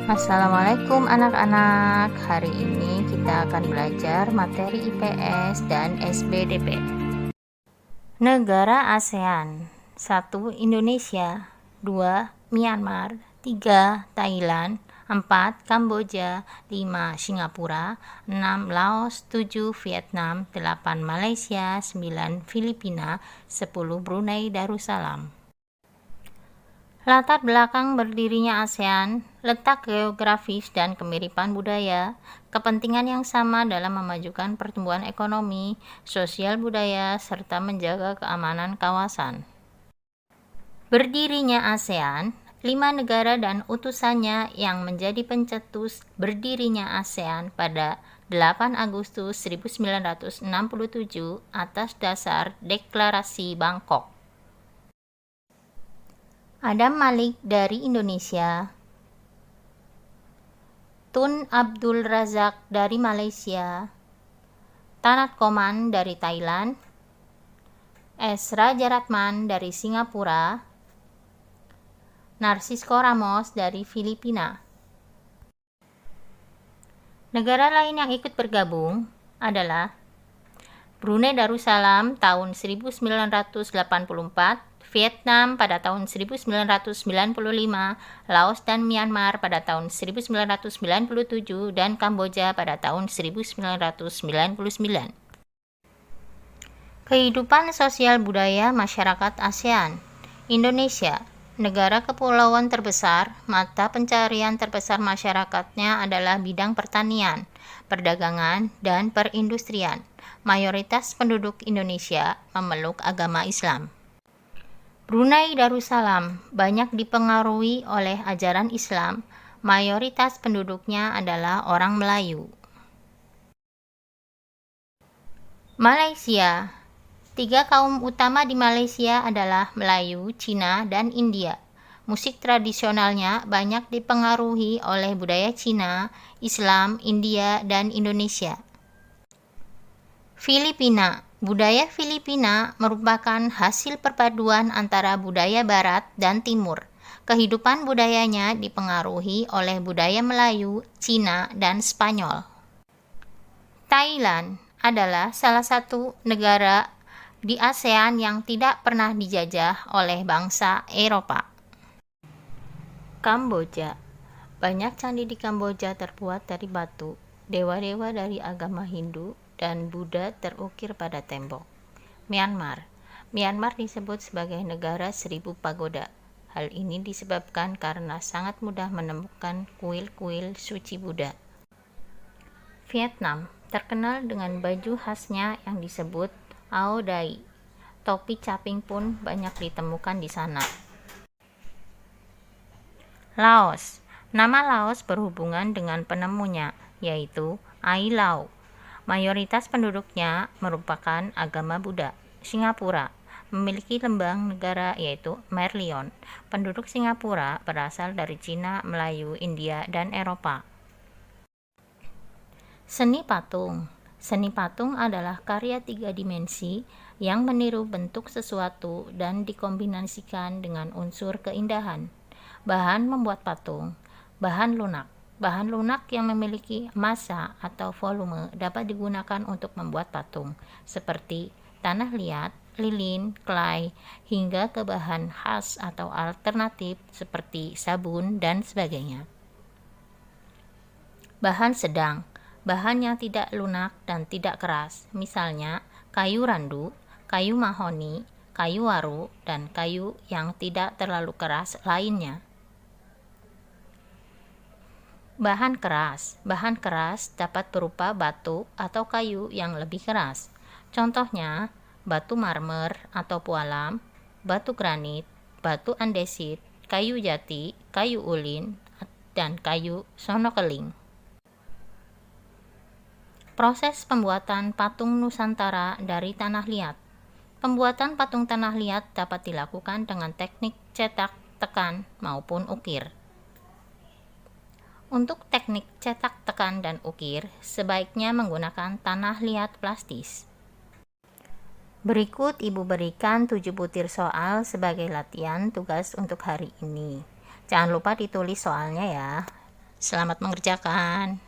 Assalamualaikum anak-anak. Hari ini kita akan belajar materi IPS dan SBDP. Negara ASEAN: 1. Indonesia, 2. Myanmar, 3. Thailand, 4. Kamboja, 5. Singapura, 6. Laos, 7. Vietnam, 8. Malaysia, 9. Filipina, 10. Brunei Darussalam. Latar belakang berdirinya ASEAN, letak geografis dan kemiripan budaya, kepentingan yang sama dalam memajukan pertumbuhan ekonomi, sosial budaya, serta menjaga keamanan kawasan. Berdirinya ASEAN, 5 negara dan utusannya yang menjadi pencetus berdirinya ASEAN pada 8 Agustus 1967 atas dasar Deklarasi Bangkok. Adam Malik dari Indonesia, Tun Abdul Razak dari Malaysia, Tanat Koman dari Thailand, S. Rajaratman dari Singapura, Narcisco Ramos dari Filipina. Negara lain yang ikut bergabung adalah Brunei Darussalam tahun 1984, Vietnam pada tahun 1995, Laos dan Myanmar pada tahun 1997, dan Kamboja pada tahun 1999. Kehidupan sosial budaya masyarakat ASEAN. Indonesia, negara kepulauan terbesar, mata pencarian terbesar masyarakatnya adalah bidang pertanian, perdagangan, dan perindustrian. Mayoritas penduduk Indonesia memeluk agama Islam. Brunei Darussalam banyak dipengaruhi oleh ajaran Islam. Mayoritas penduduknya adalah orang Melayu. Malaysia. 3 kaum utama di Malaysia adalah Melayu, Cina, dan India. Musik tradisionalnya banyak dipengaruhi oleh budaya Cina, Islam, India, dan Indonesia. Filipina. Budaya Filipina merupakan hasil perpaduan antara budaya Barat dan Timur. Kehidupan budayanya dipengaruhi oleh budaya Melayu, Cina, dan Spanyol. Thailand adalah salah satu negara di ASEAN yang tidak pernah dijajah oleh bangsa Eropa. Kamboja. Banyak candi di Kamboja terbuat dari batu. Dewa-dewa dari agama Hindu dan Buddha terukir pada tembok. Myanmar. Myanmar disebut sebagai negara 1000 pagoda. Hal ini disebabkan karena sangat mudah menemukan kuil-kuil suci Buddha. Vietnam terkenal dengan baju khasnya yang disebut Ao Dai. Topi caping pun banyak ditemukan di sana. Laos. Nama Laos berhubungan dengan penemunya, yaitu Ai Lau. Mayoritas penduduknya merupakan agama Buddha. Singapura memiliki lembang negara yaitu Merlion. Penduduk Singapura berasal dari Cina, Melayu, India, dan Eropa. Seni patung. Seni patung adalah karya 3 dimensi yang meniru bentuk sesuatu dan dikombinasikan dengan unsur keindahan. Bahan membuat patung. Bahan lunak. Bahan lunak yang memiliki massa atau volume dapat digunakan untuk membuat patung, seperti tanah liat, lilin, clay, hingga ke bahan khas atau alternatif seperti sabun dan sebagainya. Bahan sedang. Bahan yang tidak lunak dan tidak keras, misalnya kayu randu, kayu mahoni, kayu waru, dan kayu yang tidak terlalu keras lainnya. Bahan keras. Bahan keras dapat berupa batu atau kayu yang lebih keras. Contohnya, batu marmer atau pualam, batu granit, batu andesit, kayu jati, kayu ulin, dan kayu sonokeling. Proses pembuatan patung Nusantara dari tanah liat. Pembuatan patung tanah liat dapat dilakukan dengan teknik cetak, tekan, maupun ukir. Untuk teknik cetak, tekan, dan ukir, sebaiknya menggunakan tanah liat plastis. Berikut Ibu berikan 7 butir soal sebagai latihan tugas untuk hari ini. Jangan lupa ditulis soalnya ya. Selamat mengerjakan.